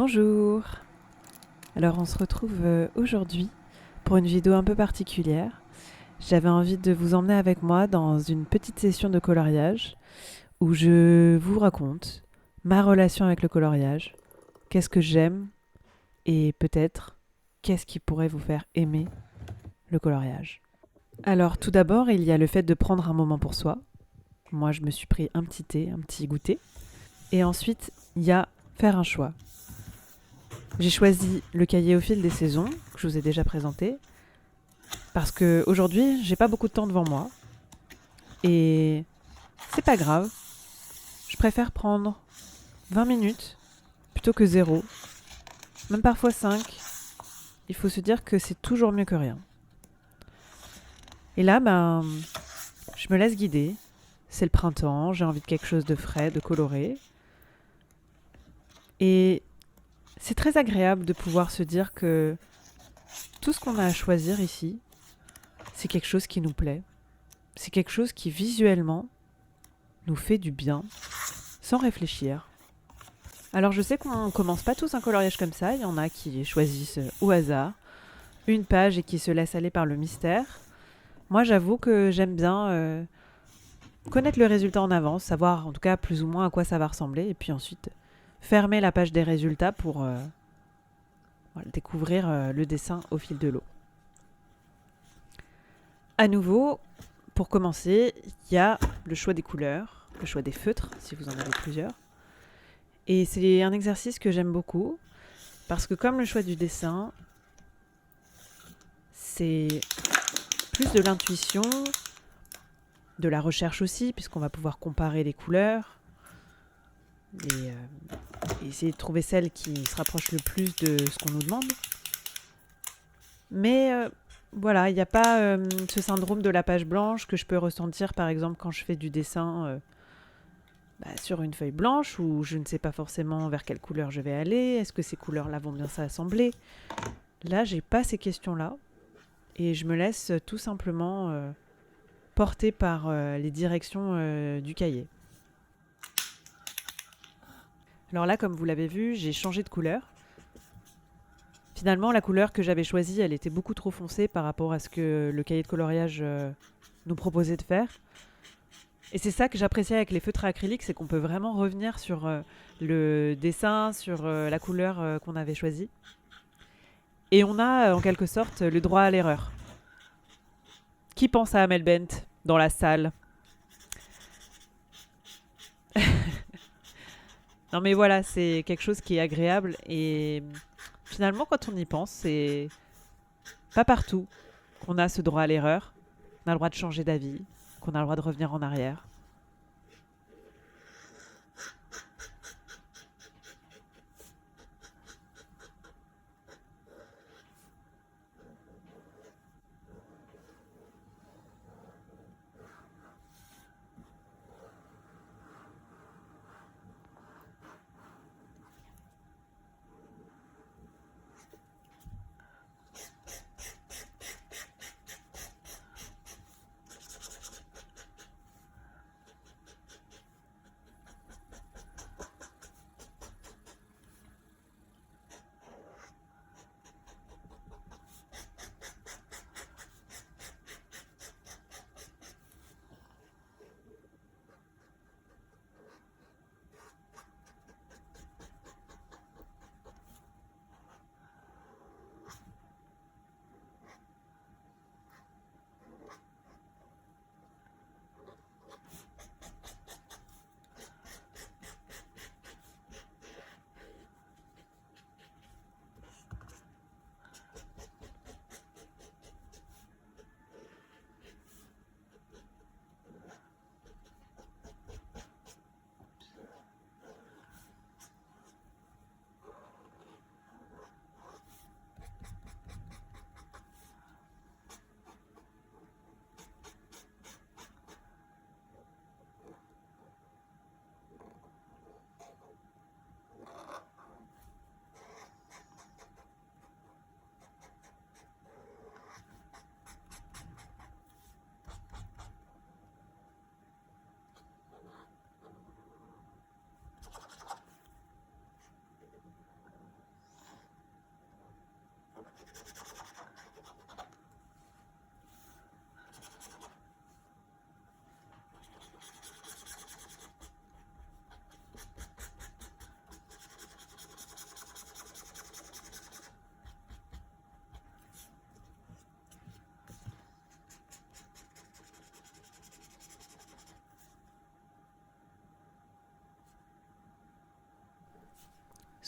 Bonjour. Alors on se retrouve aujourd'hui pour une vidéo un peu particulière. J'avais envie de vous emmener avec moi dans une petite session de coloriage où je vous raconte ma relation avec le coloriage, qu'est-ce que j'aime et peut-être qu'est-ce qui pourrait vous faire aimer le coloriage. Alors tout d'abord, il y a le fait de prendre un moment pour soi. Moi, je me suis pris un petit thé, un petit goûter. Et ensuite, il y a faire un choix. J'ai choisi le cahier au fil des saisons, que je vous ai déjà présenté, parce que aujourd'hui, j'ai pas beaucoup de temps devant moi. Et c'est pas grave. Je préfère prendre 20 minutes plutôt que zéro, même parfois 5. Il faut se dire que c'est toujours mieux que rien. Et là, je me laisse guider. C'est le printemps, j'ai envie de quelque chose de frais, de coloré. Et c'est très agréable de pouvoir se dire que tout ce qu'on a à choisir ici, c'est quelque chose qui nous plaît. C'est quelque chose qui visuellement nous fait du bien, sans réfléchir. Alors je sais qu'on commence pas tous un coloriage comme ça, il y en a qui choisissent au hasard une page et qui se laissent aller par le mystère. Moi j'avoue que j'aime bien connaître le résultat en avance, savoir en tout cas plus ou moins à quoi ça va ressembler, et puis ensuite fermer la page des résultats pour découvrir le dessin au fil de l'eau. À nouveau, pour commencer, il y a le choix des couleurs, le choix des feutres, si vous en avez plusieurs. Et c'est un exercice que j'aime beaucoup, parce que comme le choix du dessin, c'est plus de l'intuition, de la recherche aussi, puisqu'on va pouvoir comparer les couleurs, et essayer de trouver celle qui se rapproche le plus de ce qu'on nous demande. Mais voilà, il n'y a pas ce syndrome de la page blanche que je peux ressentir par exemple quand je fais du dessin sur une feuille blanche où je ne sais pas forcément vers quelle couleur je vais aller, est-ce que ces couleurs-là vont bien s'assembler. Là, j'ai pas ces questions-là et je me laisse tout simplement porter par les directions du cahier. Alors là, comme vous l'avez vu, j'ai changé de couleur. Finalement, la couleur que j'avais choisie, elle était beaucoup trop foncée par rapport à ce que le cahier de coloriage nous proposait de faire. Et c'est ça que j'appréciais avec les feutres acryliques, c'est qu'on peut vraiment revenir sur le dessin, sur la couleur qu'on avait choisie. Et on a en quelque sorte le droit à l'erreur. Qui pense à Amel Bent dans la salle? Non mais voilà, c'est quelque chose qui est agréable et finalement quand on y pense, c'est pas partout qu'on a ce droit à l'erreur, qu'on a le droit de changer d'avis, qu'on a le droit de revenir en arrière.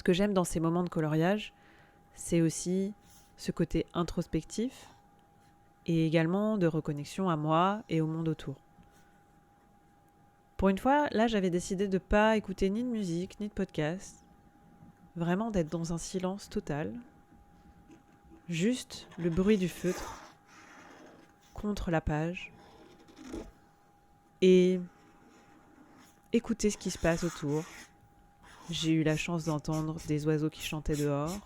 que j'aime dans ces moments de coloriage, c'est aussi ce côté introspectif et également de reconnexion à moi et au monde autour. Pour une fois, là, j'avais décidé de ne pas écouter ni de musique, ni de podcast, vraiment d'être dans un silence total, juste le bruit du feutre contre la page et écouter ce qui se passe autour. J'ai eu la chance d'entendre des oiseaux qui chantaient dehors,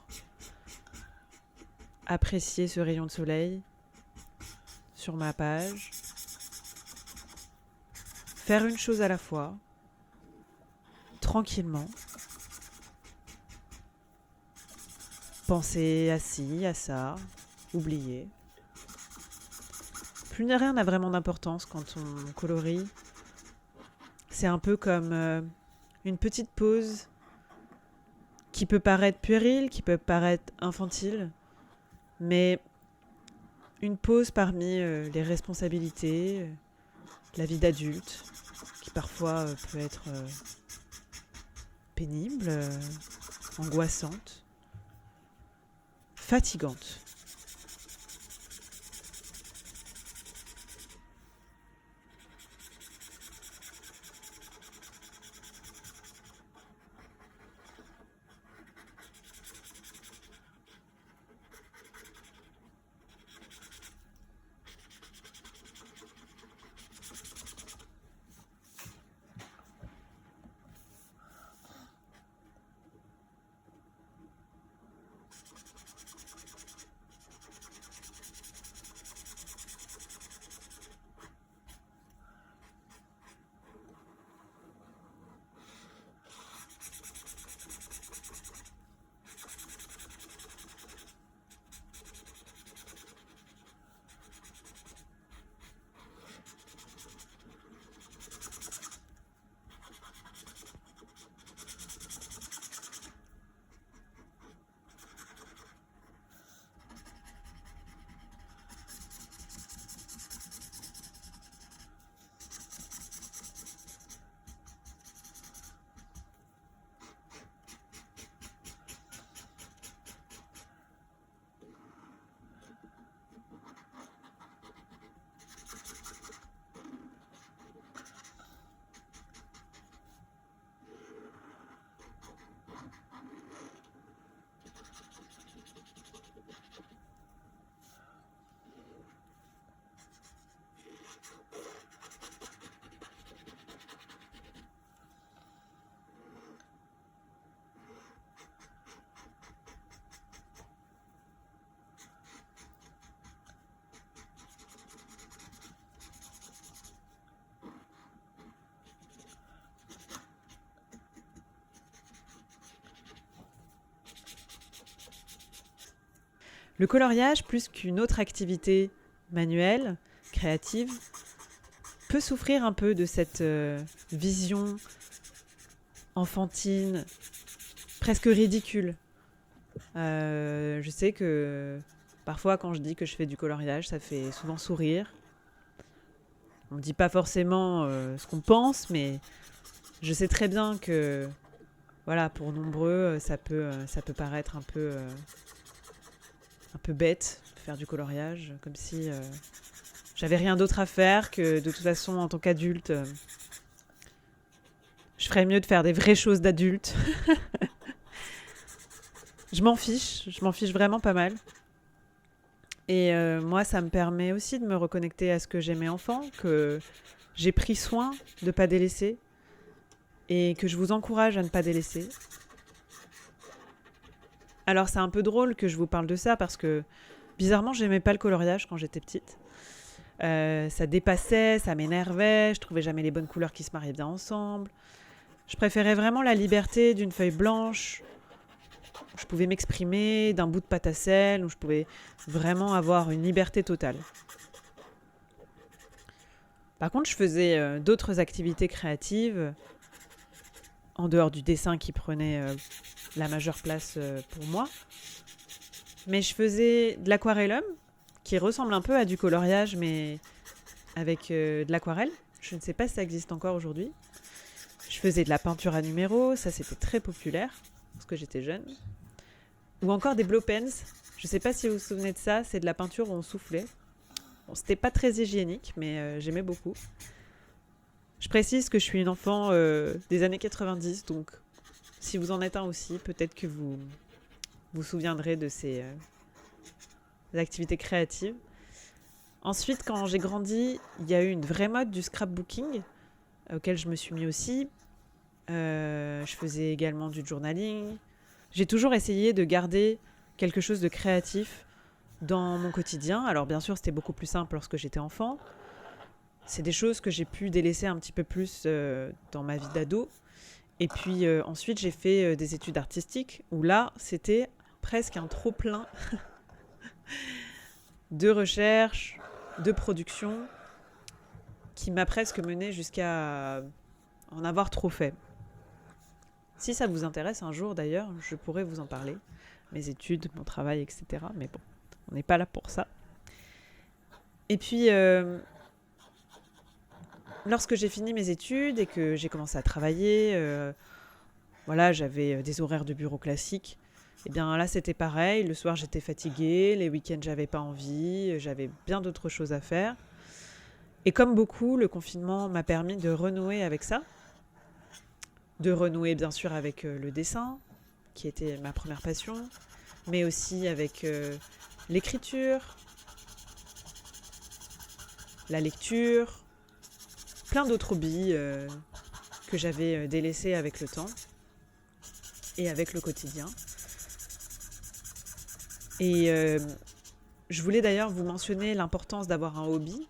apprécier ce rayon de soleil sur ma page, faire une chose à la fois, tranquillement, penser à ci, à ça, oublier. Plus ni rien n'a vraiment d'importance quand on colorie. C'est un peu comme une petite pause qui peut paraître puérile, qui peut paraître infantile, mais une pause parmi les responsabilités, la vie d'adulte, qui parfois peut être pénible, angoissante, fatigante. Le coloriage, plus qu'une autre activité manuelle, créative, peut souffrir un peu de cette vision enfantine, presque ridicule. Je sais que parfois quand je dis que je fais du coloriage, ça fait souvent sourire. On ne dit pas forcément ce qu'on pense, mais je sais très bien que voilà, pour nombreux, ça peut paraître un peu bête de faire du coloriage, comme si j'avais rien d'autre à faire, que de toute façon en tant qu'adulte, je ferais mieux de faire des vraies choses d'adulte. Je m'en fiche vraiment pas mal. Et moi, ça me permet aussi de me reconnecter à ce que j'aimais enfant, que j'ai pris soin de ne pas délaisser et que je vous encourage à ne pas délaisser. Alors c'est un peu drôle que je vous parle de ça parce que bizarrement j'aimais pas le coloriage quand j'étais petite. Ça dépassait, ça m'énervait, je trouvais jamais les bonnes couleurs qui se mariaient bien ensemble. Je préférais vraiment la liberté d'une feuille blanche où je pouvais m'exprimer, d'un bout de pâte à sel, où je pouvais vraiment avoir une liberté totale. Par contre, je faisais d'autres activités créatives en dehors du dessin qui prenait la majeure place pour moi. Mais je faisais de l'aquarellum, qui ressemble un peu à du coloriage, mais avec de l'aquarelle. Je ne sais pas si ça existe encore aujourd'hui. Je faisais de la peinture à numéros, ça c'était très populaire. lorsque j'étais jeune. Ou encore des blow pens. Je ne sais pas si vous vous souvenez de ça, c'est de la peinture où on soufflait. Bon, c'était pas très hygiénique, mais j'aimais beaucoup. Je précise que je suis une enfant des années 90, donc si vous en êtes un aussi, peut-être que vous vous souviendrez de ces activités créatives. Ensuite, quand j'ai grandi, il y a eu une vraie mode du scrapbooking, auquel je me suis mis aussi. Je faisais également du journaling. J'ai toujours essayé de garder quelque chose de créatif dans mon quotidien. Alors bien sûr, c'était beaucoup plus simple lorsque j'étais enfant. C'est des choses que j'ai pu délaisser un petit peu plus dans ma vie d'ado. Et puis ensuite, j'ai fait des études artistiques où là, c'était presque un trop-plein de recherche, de production, qui m'a presque mené jusqu'à en avoir trop fait. Si ça vous intéresse un jour d'ailleurs, je pourrais vous en parler. Mes études, mon travail, etc. Mais bon, on n'est pas là pour ça. Et puis, lorsque j'ai fini mes études et que j'ai commencé à travailler, voilà, j'avais des horaires de bureau classiques. Et bien là, c'était pareil. Le soir, j'étais fatiguée. Les week-ends, j'avais pas envie. J'avais bien d'autres choses à faire. Et comme beaucoup, le confinement m'a permis de renouer avec ça. De renouer, bien sûr, avec le dessin, qui était ma première passion, mais aussi avec l'écriture, la lecture, plein d'autres hobbies que j'avais délaissés avec le temps et avec le quotidien. Et je voulais d'ailleurs vous mentionner l'importance d'avoir un hobby,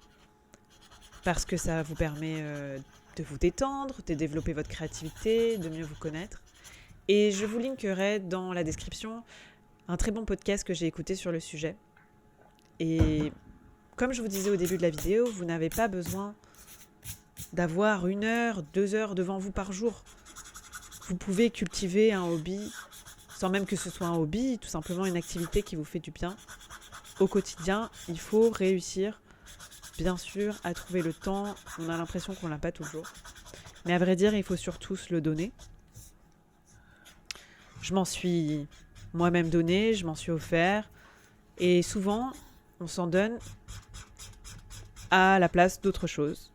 parce que ça vous permet de vous détendre, de développer votre créativité, de mieux vous connaître. Et je vous linkerai dans la description un très bon podcast que j'ai écouté sur le sujet. Et comme je vous disais au début de la vidéo, vous n'avez pas besoin d'avoir 1 heure, 2 heures devant vous par jour. Vous pouvez cultiver un hobby, sans même que ce soit un hobby, tout simplement une activité qui vous fait du bien. Au quotidien, il faut réussir, bien sûr, à trouver le temps. On a l'impression qu'on ne l'a pas toujours. Mais à vrai dire, il faut surtout se le donner. Je m'en suis moi-même donné, je m'en suis offert. Et souvent, on s'en donne à la place d'autre chose.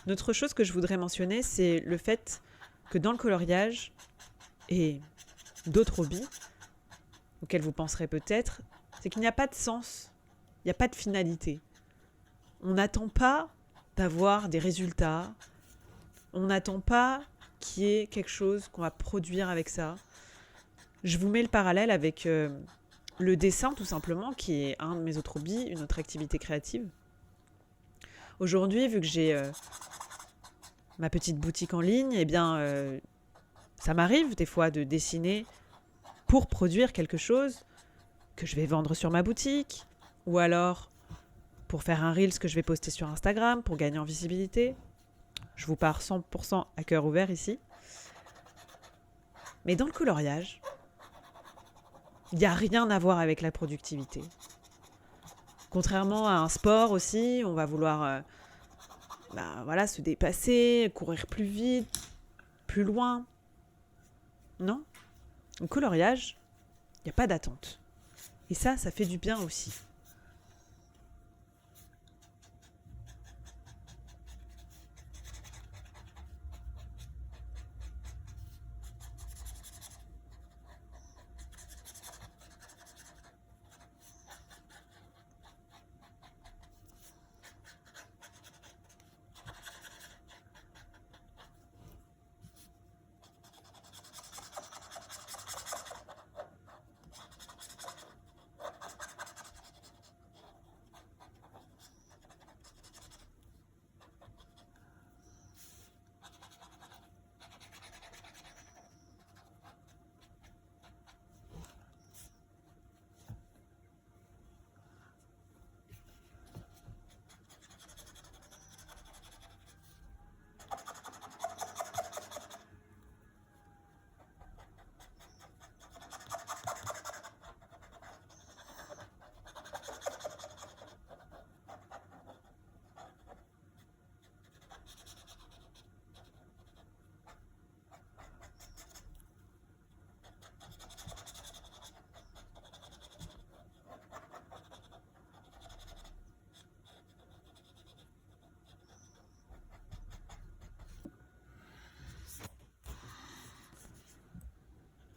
Une autre chose que je voudrais mentionner, c'est le fait que dans le coloriage et d'autres hobbies auxquels vous penserez peut-être, c'est qu'il n'y a pas de sens, il n'y a pas de finalité. On n'attend pas d'avoir des résultats, on n'attend pas qu'il y ait quelque chose qu'on va produire avec ça. Je vous mets le parallèle avec le dessin tout simplement, qui est un de mes autres hobbies, une autre activité créative. Aujourd'hui, vu que j'ai ma petite boutique en ligne, eh bien, ça m'arrive des fois de dessiner pour produire quelque chose que je vais vendre sur ma boutique, ou alors pour faire un Reels que je vais poster sur Instagram, pour gagner en visibilité. Je vous pars 100% à cœur ouvert ici. Mais dans le coloriage, il n'y a rien à voir avec la productivité. Contrairement à un sport aussi, on va vouloir se dépasser, courir plus vite, plus loin. Non, au coloriage, il n'y a pas d'attente. Et ça fait du bien aussi.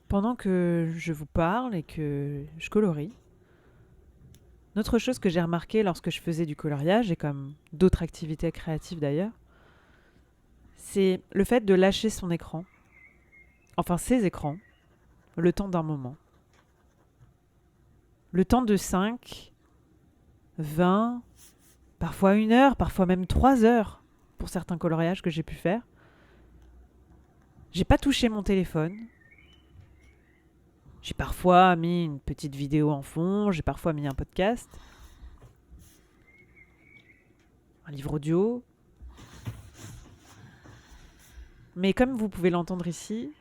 Pendant que je vous parle et que je colorie, une autre chose que j'ai remarqué lorsque je faisais du coloriage, et comme d'autres activités créatives d'ailleurs, c'est le fait de lâcher son écran, enfin ses écrans, le temps d'un moment. Le temps de 5, 20, parfois 1 heure, parfois même 3 heures pour certains coloriages que j'ai pu faire. J'ai pas touché mon téléphone. J'ai parfois mis une petite vidéo en fond, j'ai parfois mis un podcast, un livre audio. Mais comme vous pouvez l'entendre ici,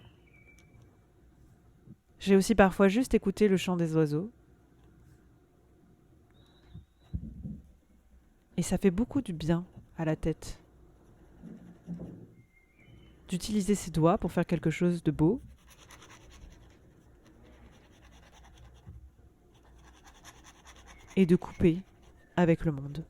j'ai aussi parfois juste écouté le chant des oiseaux. Et ça fait beaucoup du bien à la tête d'utiliser ses doigts pour faire quelque chose de beau. Et de couper avec le monde.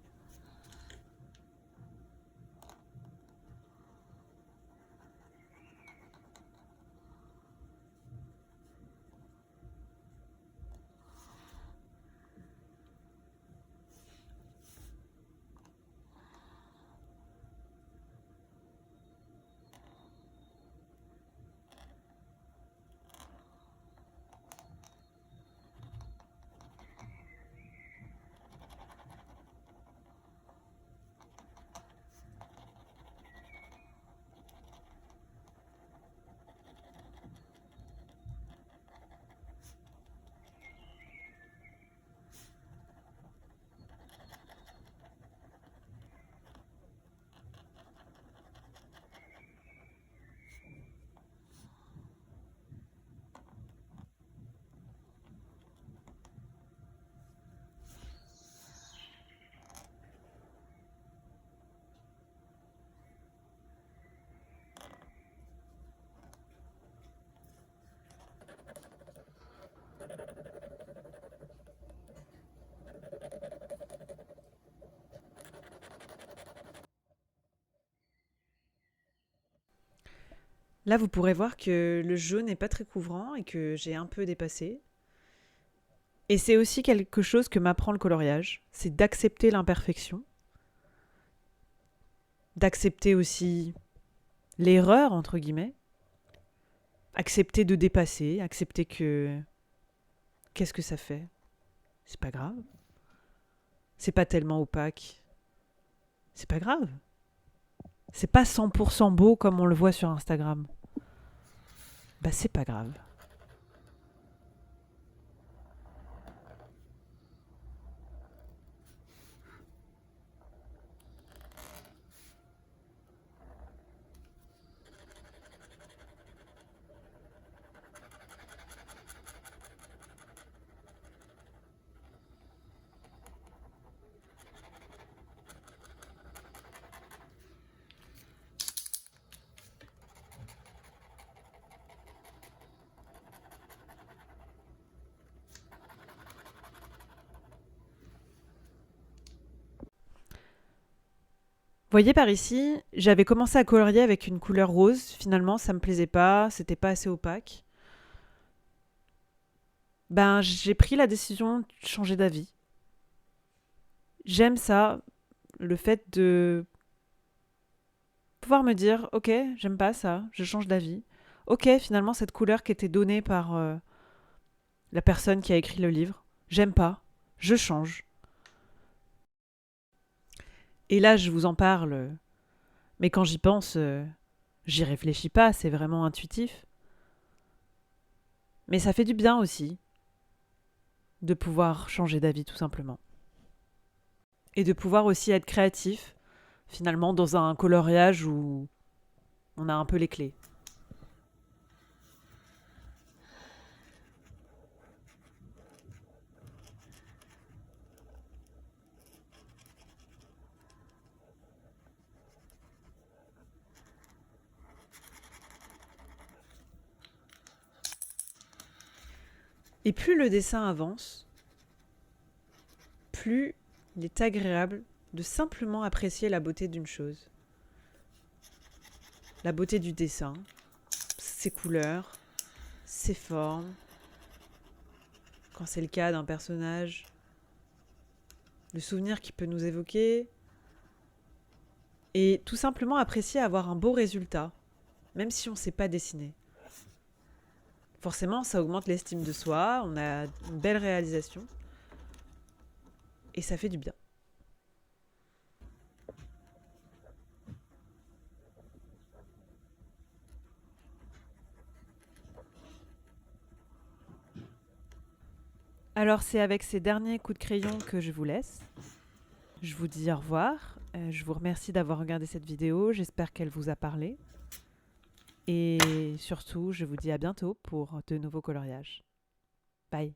Là, vous pourrez voir que le jaune n'est pas très couvrant et que j'ai un peu dépassé. Et c'est aussi quelque chose que m'apprend le coloriage, c'est d'accepter l'imperfection, d'accepter aussi l'erreur, entre guillemets, accepter de dépasser, accepter que qu'est-ce que ça fait? C'est pas grave. C'est pas tellement opaque. C'est pas grave. C'est pas 100% beau comme on le voit sur Instagram. Bah c'est pas grave. Voyez par ici, j'avais commencé à colorier avec une couleur rose. Finalement, ça me plaisait pas, c'était pas assez opaque. Ben, j'ai pris la décision de changer d'avis. J'aime ça, le fait de pouvoir me dire, ok, j'aime pas ça, je change d'avis. Ok, finalement, cette couleur qui était donnée par la personne qui a écrit le livre, j'aime pas, je change. Et là, je vous en parle, mais quand j'y pense, j'y réfléchis pas, c'est vraiment intuitif. Mais ça fait du bien aussi de pouvoir changer d'avis tout simplement. Et de pouvoir aussi être créatif, finalement, dans un coloriage où on a un peu les clés. Et plus le dessin avance, plus il est agréable de simplement apprécier la beauté d'une chose. La beauté du dessin, ses couleurs, ses formes, quand c'est le cas d'un personnage, le souvenir qu'il peut nous évoquer, et tout simplement apprécier avoir un beau résultat, même si on ne sait pas dessiner. Forcément, ça augmente l'estime de soi, on a une belle réalisation, et ça fait du bien. Alors c'est avec ces derniers coups de crayon que je vous laisse. Je vous dis au revoir. Je vous remercie d'avoir regardé cette vidéo. J'espère qu'elle vous a parlé. Et surtout, je vous dis à bientôt pour de nouveaux coloriages. Bye.